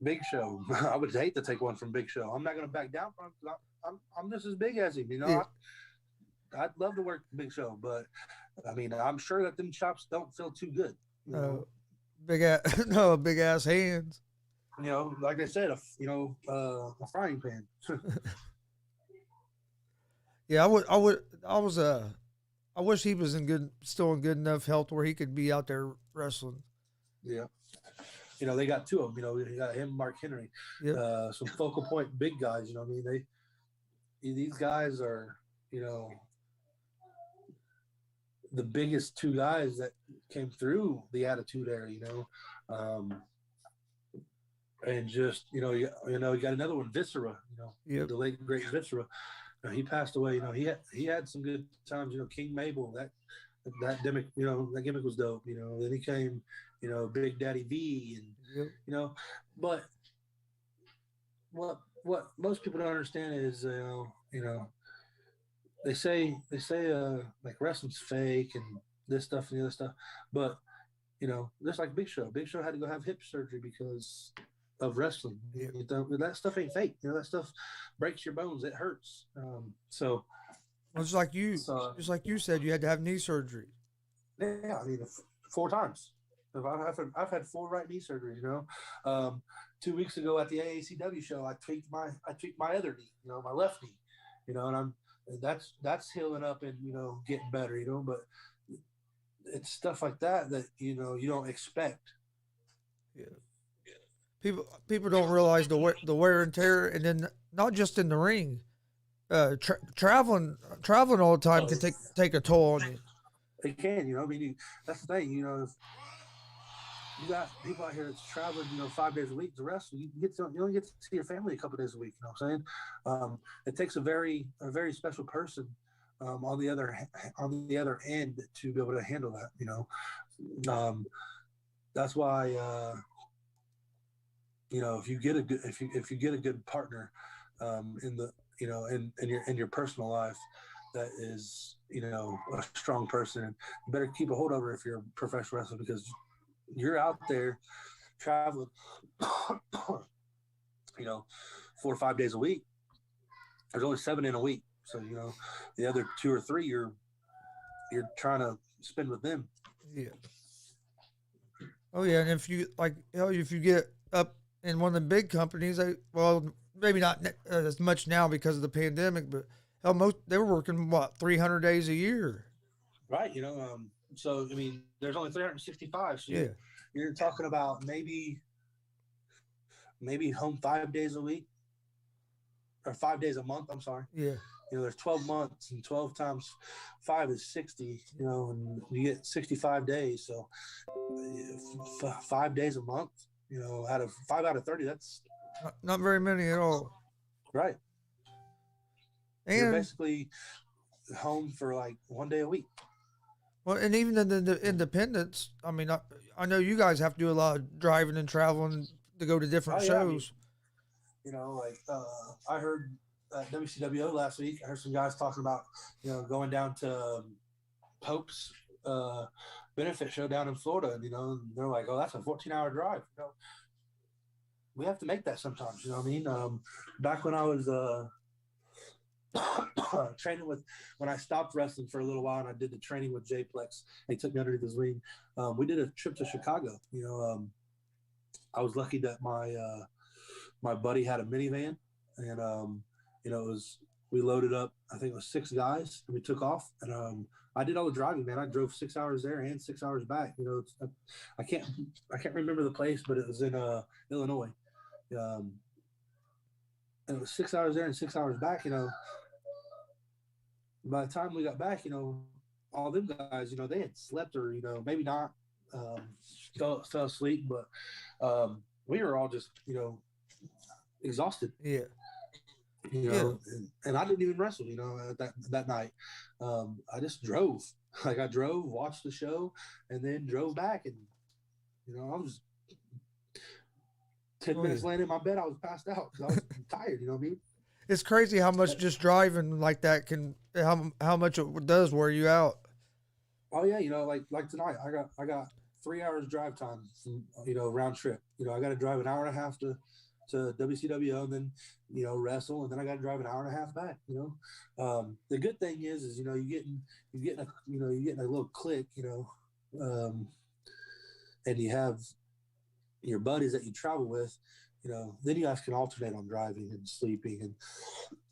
A: Big Show. I would hate to take one from Big Show. I'm not going to back down from him because I'm just as big as him. You know, I'd love to work Big Show, but I mean, I'm sure that them chops don't feel too good. You know?
B: Big ass hands.
A: You know, like I said, a frying pan.
B: Yeah, I wish he was still in good enough health where he could be out there wrestling.
A: Yeah. You know, they got two of them. You know, they got him, Mark Henry, some focal point big guys. You know, what I mean, these guys are, you know, the biggest two guys that came through the Attitude Era. You know, and just you know, you got another one, Viscera. You know, the late great Viscera. He passed away. You know, he had some good times. You know, King Mabel, that gimmick. You know, that gimmick was dope. You know, then he came. You know, Big Daddy V, and you know, but what most people don't understand is, you know, they say like wrestling's fake and this stuff and the other stuff, but you know, just like Big Show had to go have hip surgery because of wrestling. You know, that stuff ain't fake. You know, that stuff breaks your bones. It hurts. So
B: it's like just like you said, you had to have knee surgery.
A: Yeah, I mean, 4 times. I've had 4 right knee surgeries. You know, 2 weeks ago at the AACW show, I tweaked my other knee. You know, my left knee. You know, and that's healing up and, you know, getting better. You know, but it's stuff like that you know you don't expect.
B: Yeah. People don't realize the wear and tear, and then not just in the ring. Traveling all the time can take a toll on you.
A: It can, you know. I mean, that's the thing, you know. You got people out here that's traveling, you know, 5 days a week to wrestle. You only get to see your family a couple of days a week. You know what I'm saying? It takes a very special person on the other end to be able to handle that. You know, that's why you know, if you get a good partner in the, you know, in your personal life that is, you know, a strong person, you better keep a hold of her if you're a professional wrestler, because you're out there traveling, you know, 4 or 5 days a week. There's only 7 in a week, so you know the other 2 or 3 you're trying to spend with them.
B: Yeah. Oh yeah, and if you get up in one of the big companies, maybe not as much now because of the pandemic, but they were working 300 days a year.
A: Right. You know, so I mean, there's only 365. So you're talking about maybe home 5 days a week, or 5 days a month. I'm sorry.
B: Yeah.
A: You know, there's 12 months, and 12 times 5 is 60. You know, and you get 65 days. So 5 days a month. You know, 5 out of 30, that's
B: not very many at all.
A: Right.
B: And
A: you're basically home for like 1 day a week.
B: Well, and even in the independents, I mean, I know you guys have to do a lot of driving and traveling to go to different shows.
A: You know, like I heard at WCWO last week. I heard some guys talking about going down to Pope's benefit show down in Florida, and and they're like, "Oh, that's a 14-hour drive." We have to make that sometimes. You know what I mean? Back when I was training when I stopped wrestling for a little while and I did the training with J-Plex, he took me underneath his wing. We did a trip to Chicago. I was lucky that my buddy had a minivan, and we loaded up. I think it was 6 guys, and we took off. And I did all the driving, man. I drove 6 hours there and 6 hours back. I can't remember the place, but it was in Illinois. And it was 6 hours there and 6 hours back. By the time we got back, all them guys, they had slept or maybe not, fell asleep, but we were all just exhausted.
B: Yeah.
A: And I didn't even wrestle, that night. I just drove. Like I drove, watched the show, and then drove back. And I was 10 minutes laying in my bed. I was passed out because I was tired. You know what I mean?
B: It's crazy how much just driving like that how much it does wear you out.
A: Oh yeah, like tonight, I got 3 hours drive time from round trip. I got to drive an hour and a half to WCW, and then wrestle, and then I got to drive an hour and a half back. The good thing is you're getting a little click, and you have your buddies that you travel with. Then you guys can alternate on driving and sleeping and.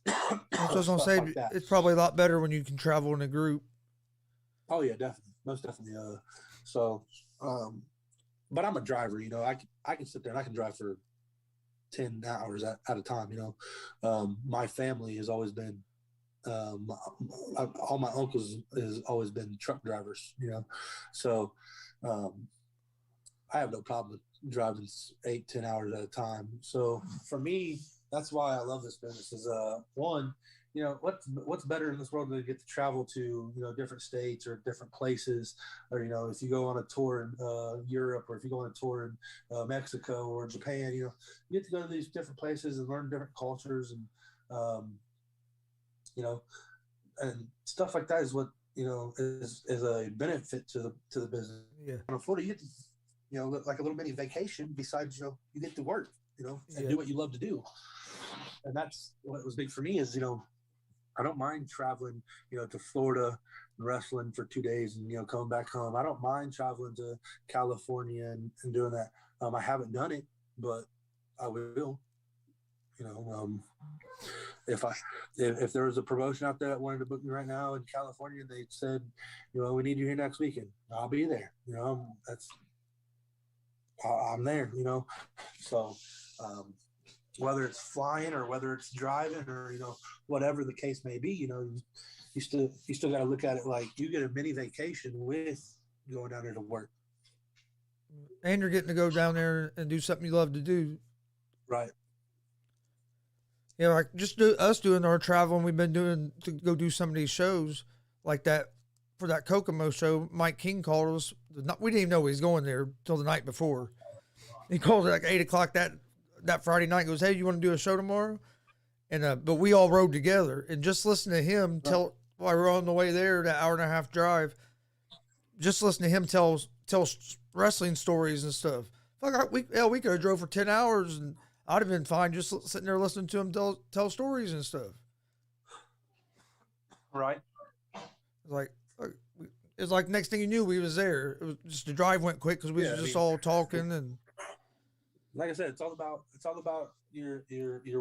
B: I was gonna say, like it's probably a lot better when you can travel in a group.
A: Oh yeah, definitely, most definitely. But I'm a driver. I can sit there and I can drive for 10 hours at a time. My family has always been, all my uncles has always been truck drivers. So I have no problem with driving 8-10 hours at a time. So for me, that's why I love this business. Is one, what's better in this world than to get to travel to different states or different places, or if you go on a tour in Europe, or if you go on a tour in Mexico or Japan, you get to go to these different places and learn different cultures, and and stuff like that is what is a benefit to the business.
B: Yeah.
A: In Florida, you get to like a little mini vacation. Besides, you get to work, and do what you love to do. And that's what was big for me is, I don't mind traveling, to Florida and wrestling for 2 days and, coming back home. I don't mind traveling to California and doing that. I haven't done it, but I will. If there was a promotion out there that wanted to book me right now in California, and they said, we need you here next weekend, I'll be there. I'm there, So, whether it's flying or whether it's driving or whatever the case may be, you still got to look at it like you get a mini vacation with going down there to work,
B: and you're getting to go down there and do something you love to do.
A: Right.
B: Like just us doing our traveling we've been doing to go do some of these shows like that. For that Kokomo show, Mike King called us. We didn't even know he was going there till the night before. He called at like 8 o'clock that Friday night. Goes, hey, you want to do a show tomorrow? And but we all rode together, and just listen to him tell while we were on the way there, that hour and a half drive. Just listen to him tell wrestling stories and stuff. Fuck, we could have drove for 10 hours, and I'd have been fine just sitting there listening to him tell stories and stuff.
A: Right.
B: It's like next thing you knew, we was there. It was just the drive went quick because we was just all talking, and
A: like I said, it's all about your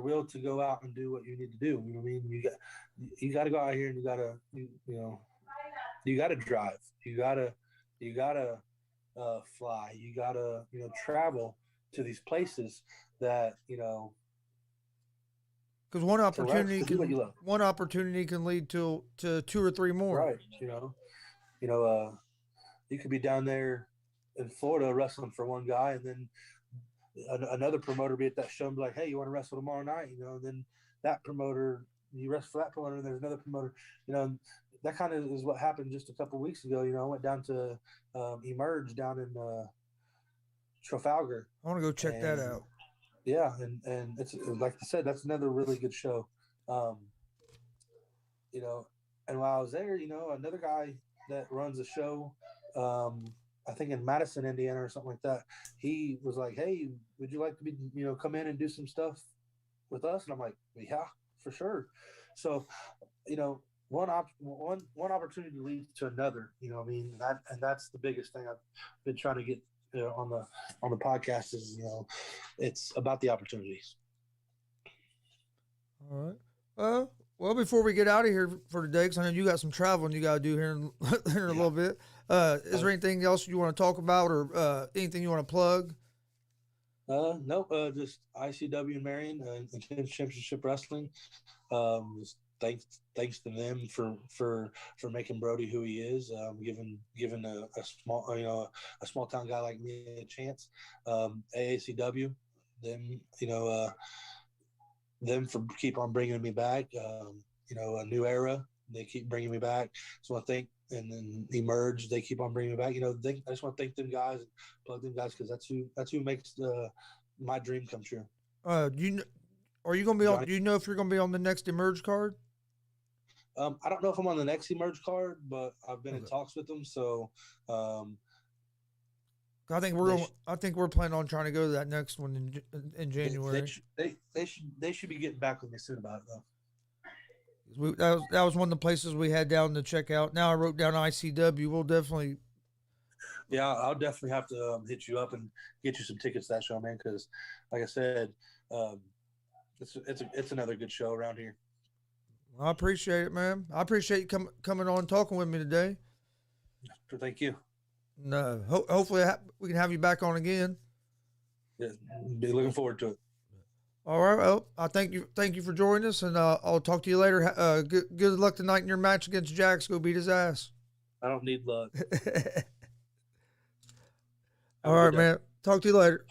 A: will to go out and do what you need to do. You know what I mean? You got to go out here, and you got to drive. You got to fly. You got to travel to these places that
B: because one opportunity can lead to 2 or 3 more.
A: Right. You could be down there in Florida wrestling for one guy, and then another promoter be at that show and be like, hey, you want to wrestle tomorrow night? And then that promoter, you wrestle for that promoter, and there's another promoter. That kind of is what happened just a couple of weeks ago. I went down to Emerge down in Trafalgar.
B: I want to go check that out.
A: Yeah, and it's like I said, that's another really good show. You know, and while I was there, you know, another guy that runs a show, I think in Madison, Indiana, or something like that. He was like, "Hey, would you like to be, you know, come in and do some stuff with us?" And I'm like, "Yeah, for sure." So, you know, one opportunity leads to another. You know, I mean, that's the biggest thing I've been trying to get on the podcast is, you know, it's about the opportunities.
B: All right. Well, before we get out of here for today, because I know you got some traveling you got to do here in a little bit. Is there anything else you want to talk about, or anything you want to plug?
A: Nope. Just ICW and Marion and Championship Wrestling. Just thanks to them for making Brodie who he is. Given a small a small town guy like me a chance. AACW, them them for keep on bringing me back. A new era. They keep bringing me back. So I think, and then Emerge, they keep on bringing me back. You know, I just want to thank them guys, plug them guys, because that's who makes my dream come true.
B: Are you gonna be on? Do you know if you're gonna be on the next Emerge card?
A: I don't know if I'm on the next Emerge card, but I've been in talks with them. So
B: I think we're planning on trying to go to that next one in January.
A: They should be getting back with me soon about it though.
B: That was one of the places we had down to check out. Now I wrote down ICW. We'll definitely.
A: Yeah, I'll definitely have to hit you up and get you some tickets to that show, man. Because, like I said, it's another good show around here.
B: I appreciate it, man. I appreciate you coming on and talking with me today.
A: Thank you.
B: No, hopefully we can have you back on again.
A: Yeah, be looking forward to it.
B: All right. Well, I thank you for joining us, and I'll talk to you later. Good luck tonight in your match against Jax. Go beat his ass.
A: I don't need luck.
B: All right, man. Talk to you later.